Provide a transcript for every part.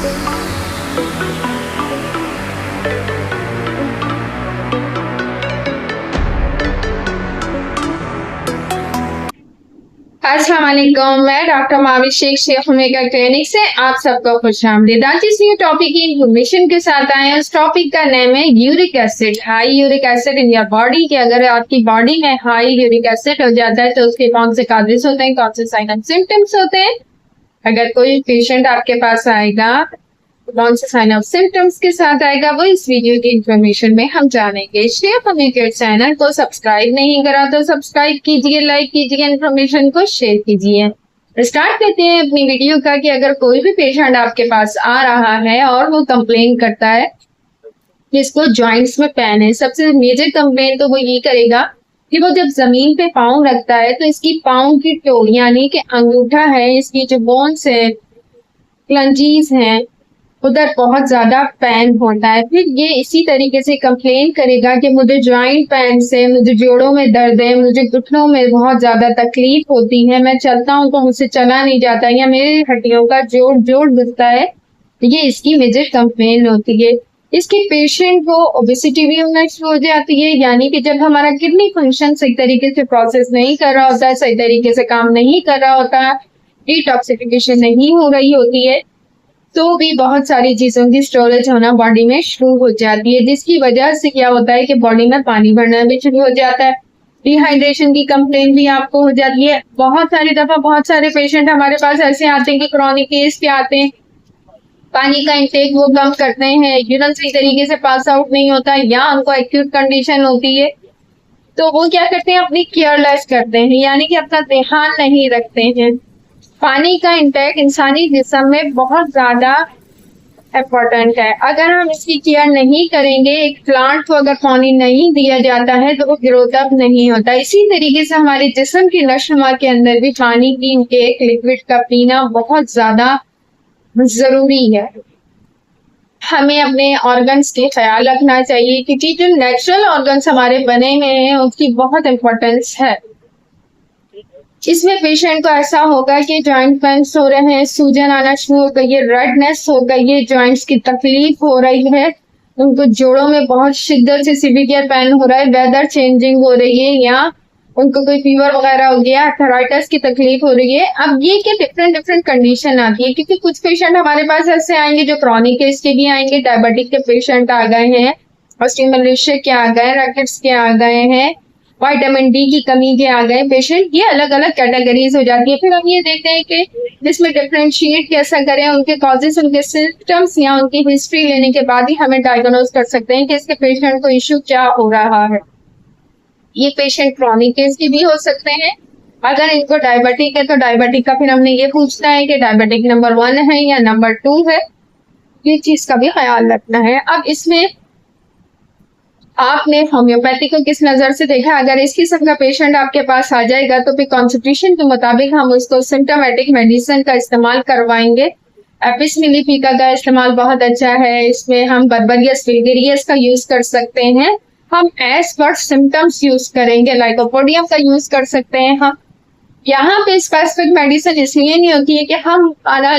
अस्सलाम वालेकुम, मैं doctor Mavi Sheikh Sheikh Omega clinic से आप सबको खुशामदीद। आज इस न्यू टॉपिक की इंफॉर्मेशन के साथ आए हैं। उस टॉपिक का नेम है uric acid, high uric acid in your body. कि अगर आपकी बॉडी में हाई यूरिक एसिड हो जाता है तो उसके कौन से काजेस होते हैं, कौन से साइन एंड सिम्टम्स होते हैं। अगर कोई पेशेंट आपके पास आएगा कौन से साइन ऑफ सिम्टम्स के साथ आएगा, वो इस वीडियो की इंफॉर्मेशन में हम जानेंगे। इसलिए अपने चैनल को सब्सक्राइब नहीं करा तो सब्सक्राइब कीजिए, लाइक कीजिए, इन्फॉर्मेशन को शेयर कीजिए। स्टार्ट करते हैं अपनी वीडियो का। कि अगर कोई भी पेशेंट आपके पास आ रहा है और वो कंप्लेन करता है कि इसको जॉइंट्स में पेन है, सबसे मेजर कंप्लेन तो वो ये करेगा कि वो जब जमीन पे पाँव रखता है तो इसकी पाँव की टो यानी कि अंगूठा है, इसकी जो बोन्स है, क्लंजीज हैं, उधर बहुत ज्यादा पेन होता है। फिर ये इसी तरीके से कंप्लेन करेगा कि मुझे जॉइंट पेन से, मुझे जोड़ों में दर्द है, मुझे घुटनों में बहुत ज्यादा तकलीफ होती है, मैं चलता हूँ तो मुझसे चला नहीं जाता, या मेरी हड्डियों का जोड़ दुखता है। ये इसकी मेजर कंप्लेन होती है। इसके पेशेंट को ओबेसिटी भी होना शुरू हो जाती है, यानी कि जब हमारा किडनी फंक्शन सही तरीके से प्रोसेस नहीं कर रहा होता है, सही तरीके से काम नहीं कर रहा होता, डिटॉक्सिफिकेशन नहीं हो रही होती है, तो भी बहुत सारी चीजों की स्टोरेज होना बॉडी में शुरू हो जाती है, जिसकी वजह से क्या होता है कि बॉडी में पानी भरना भी शुरू हो जाता है। डिहाइड्रेशन की कंप्लेन भी आपको हो जाती है। बहुत सारी दफा बहुत सारे पेशेंट हमारे पास ऐसे आते हैं कि क्रॉनिक केस पे आते हैं, पानी का इंटेक वो कम करते हैं, यूरिन सही तरीके से पास आउट नहीं होता, या उनको एक्यूट कंडीशन होती है, तो वो क्या करते हैं, अपनी केयरलेस करते हैं, यानी कि अपना ध्यान नहीं रखते हैं। पानी का इंटेक इंसानी जिस्म में बहुत ज्यादा इम्पोर्टेंट है। अगर हम इसकी केयर नहीं करेंगे, एक प्लांट को अगर पानी नहीं दिया जाता है तो वो ग्रोथ अप नहीं होता। इसी तरीके से हमारे जिस्म की नशोनुमा के अंदर भी पानी की इंटेक, लिक्विड का पीना बहुत ज्यादा जरूरी है। हमें अपने ऑर्गन्स के ख्याल रखना चाहिए, क्योंकि जो नेचुरल ऑर्गन्स हमारे बने हुए हैं उसकी बहुत इम्पोर्टेंस है। इसमें पेशेंट को ऐसा होगा कि जॉइंट पेन्स हो रहे हैं, सूजन आना शुरू हो गई है, रेडनेस हो गई है, जॉइंट्स की तकलीफ हो रही है, उनको जोड़ों में बहुत शिद्दत से सीवियर पेन हो रहा है, वेदर चेंजिंग हो रही है, या उनको कोई फीवर वगैरह हो गया, आर्थराइटिस की तकलीफ हो रही है। अब ये कि डिफरेंट कंडीशन आती है, क्योंकि कुछ पेशेंट हमारे पास ऐसे आएंगे जो क्रॉनिक केस के भी आएंगे, डायबिटिक के पेशेंट आ गए हैं, ऑस्टियोमेलेशिया के आ गए, रैकेट्स के आ गए हैं, विटामिन डी की कमी के आ गए पेशेंट। ये अलग अलग कैटेगरीज हो जाती है। फिर हम ये देखते हैं कि जिसमें डिफरेंशिएट कैसा करें, उनके कॉजेस, उनके सिम्टम्स या उनकी हिस्ट्री लेने के बाद ही हमें डायग्नोज कर सकते हैं कि इसके पेशेंट को इश्यू क्या हो रहा है। ये पेशेंट क्रॉनिक केस के भी हो सकते हैं। अगर इनको डायबिटिक है तो डायबिटिक का फिर हमने ये पूछना है कि डायबिटिक नंबर 1 है या नंबर 2 है, ये चीज का भी ख्याल रखना है। अब इसमें आपने होम्योपैथी को किस नजर से देखा। अगर इस किस्म का पेशेंट आपके पास आ जाएगा तो फिर कॉन्स्टिट्यूशन के मुताबिक हम उसको सिम्टोमेटिक मेडिसिन का इस्तेमाल करवाएंगे। एपिस मिलीफिका का इस्तेमाल बहुत अच्छा है। इसमें हम बर्बरियस विल्गेरियस का यूज कर सकते हैं। हम एज पर सिम्टम्स यूज करेंगे, लाइकोपोडियम का यूज कर सकते हैं। हम यहाँ पे स्पेसिफिक मेडिसिन इसलिए नहीं होती है कि हम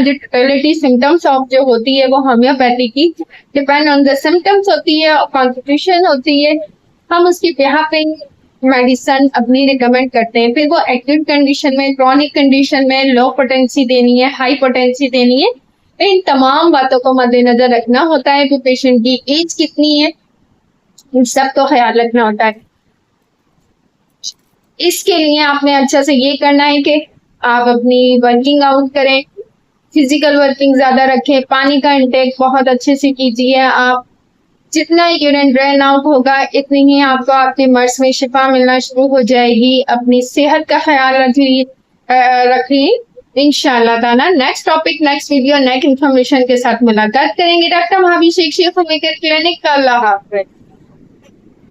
जो टोटलिटी सिम्टम्स ऑफ जो होती है वो होम्योपैथी की डिपेंड ऑन द सिम्टम्स होती है और कॉन्स्टिट्यूशन होती है। हम उसकी यहाँ पे मेडिसिन अपनी रिकमेंड करते हैं। फिर वो एक्यूट कंडीशन में, क्रॉनिक कंडीशन में लो पोटेंसी देनी है, हाई पोटेंसी देनी है, इन तमाम बातों को मद्देनजर रखना होता है कि पेशेंट की एज कितनी है, इन सब को ख्याल रखना होता है। इसके लिए आपने अच्छा से ये करना है कि आप अपनी वर्किंग आउट करें, फिजिकल वर्किंग ज्यादा रखें, पानी का इंटेक बहुत अच्छे से कीजिए। आप जितना यूरिन ड्रेन आउट होगा इतनी ही आपको आपके मर्ज में शिफा मिलना शुरू हो जाएगी। अपनी सेहत का ख्याल रखिए। इंशाल्लाह ताला next topic, next video, next information के साथ मुलाकात करेंगे। Doctor Mavi Sheikh Shaikh clinic. अल्लाह हाफ़िज़।